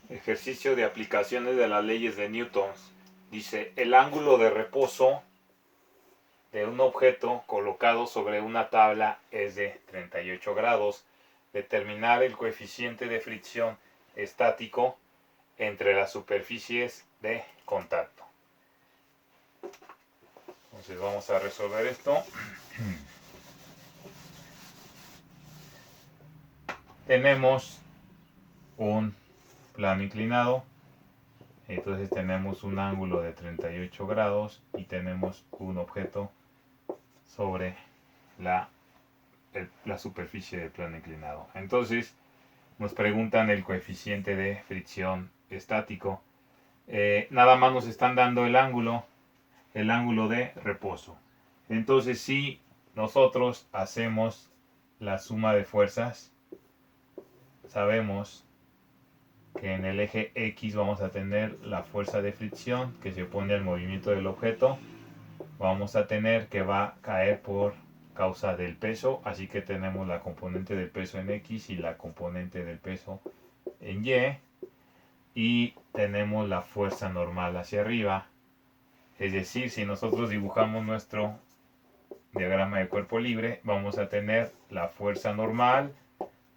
Ejercicio de aplicaciones de las leyes de Newton. Dice, el ángulo de reposo de un objeto colocado sobre una tabla es de 38 grados. Determinar el coeficiente de fricción estático entre las superficies de contacto. Entonces vamos a resolver esto. Tenemos un plano inclinado. Entonces tenemos un ángulo de 38 grados y tenemos un objeto sobre la superficie del plano inclinado. Entonces nos preguntan el coeficiente de fricción estático. Nada más nos están dando el ángulo de reposo. Entonces si nosotros hacemos la suma de fuerzas, sabemos que en el eje X vamos a tener la fuerza de fricción que se opone al movimiento del objeto. Vamos a tener que va a caer por causa del peso, así que tenemos la componente del peso en X y la componente del peso en Y, y tenemos la fuerza normal hacia arriba. Es decir, si nosotros dibujamos nuestro diagrama de cuerpo libre, vamos a tener la fuerza normal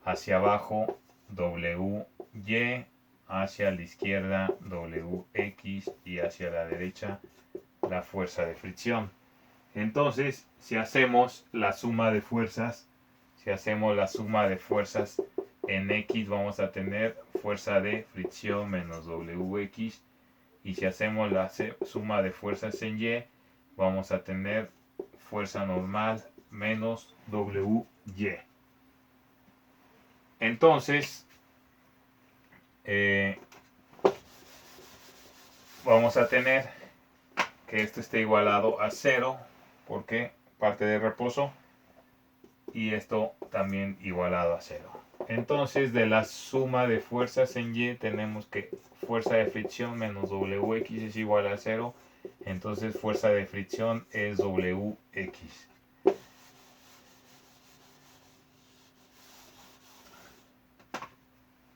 hacia abajo WY, hacia la izquierda WX y hacia la derecha la fuerza de fricción. Entonces, si hacemos la suma de fuerzas, en X vamos a tener fuerza de fricción menos WX, y si hacemos la suma de fuerzas en Y, vamos a tener fuerza normal menos WY. Entonces, vamos a tener que esto esté igualado a 0 porque parte de reposo, y esto también igualado a 0. Entonces de la suma de fuerzas en Y tenemos que fuerza de fricción menos WX es igual a 0. Entonces fuerza de fricción es WX.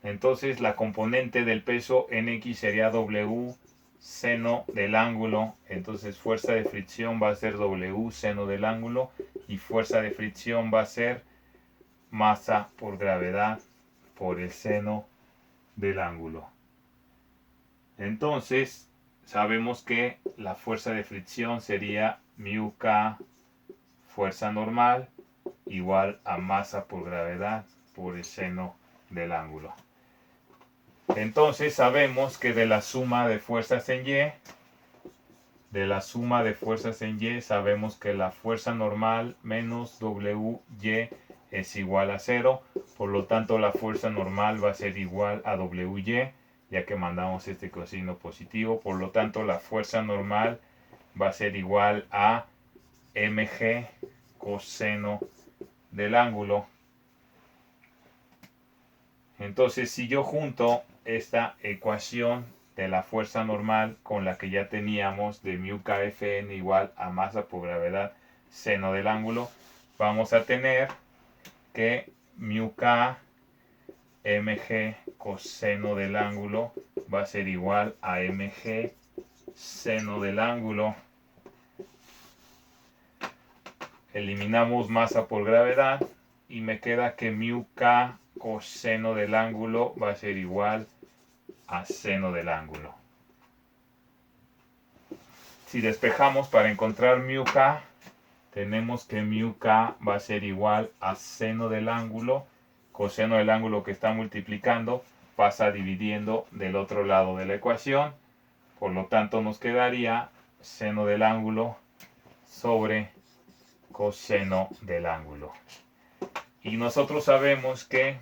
Entonces la componente del peso en X sería W seno del ángulo. Entonces fuerza de fricción va a ser W seno del ángulo, y fuerza de fricción va a ser masa por gravedad por el seno del ángulo. Entonces sabemos que la fuerza de fricción sería μk fuerza normal igual a masa por gravedad por el seno del ángulo. Entonces sabemos que de la suma de fuerzas en Y, sabemos que la fuerza normal menos WY es igual a 0. Por lo tanto, la fuerza normal va a ser igual a WY, ya que mandamos este coseno positivo. Por lo tanto, la fuerza normal va a ser igual a mg coseno del ángulo. Entonces, si yo junto esta ecuación de la fuerza normal con la que ya teníamos de mu kfn igual a masa por gravedad seno del ángulo, vamos a tener que mu k mg coseno del ángulo va a ser igual a mg seno del ángulo. Eliminamos masa por gravedad y me queda que mu k coseno del ángulo va a ser igual a seno del ángulo. Si despejamos para encontrar mu k, tenemos que mu k va a ser igual a seno del ángulo. Coseno del ángulo que está multiplicando pasa dividiendo del otro lado de la ecuación. Por lo tanto nos quedaría seno del ángulo sobre coseno del ángulo. Y nosotros sabemos que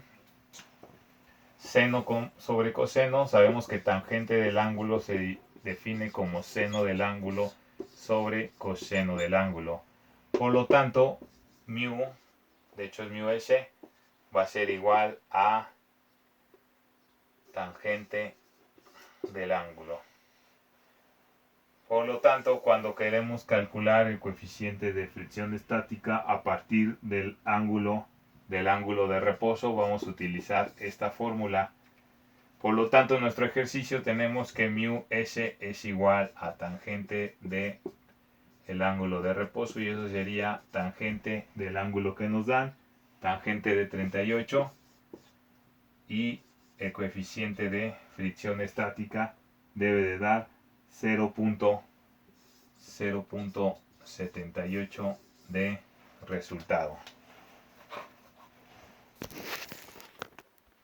seno sobre coseno, sabemos que tangente del ángulo se define como seno del ángulo sobre coseno del ángulo. Por lo tanto, mu, de hecho es mu s, va a ser igual a tangente del ángulo. Por lo tanto, cuando queremos calcular el coeficiente de fricción estática a partir del ángulo de reposo, vamos a utilizar esta fórmula. Por lo tanto, en nuestro ejercicio tenemos que mu s es igual a tangente de el ángulo de reposo, y eso sería tangente del ángulo que nos dan, tangente de 38, y el coeficiente de fricción estática debe de dar 0.78 de resultado.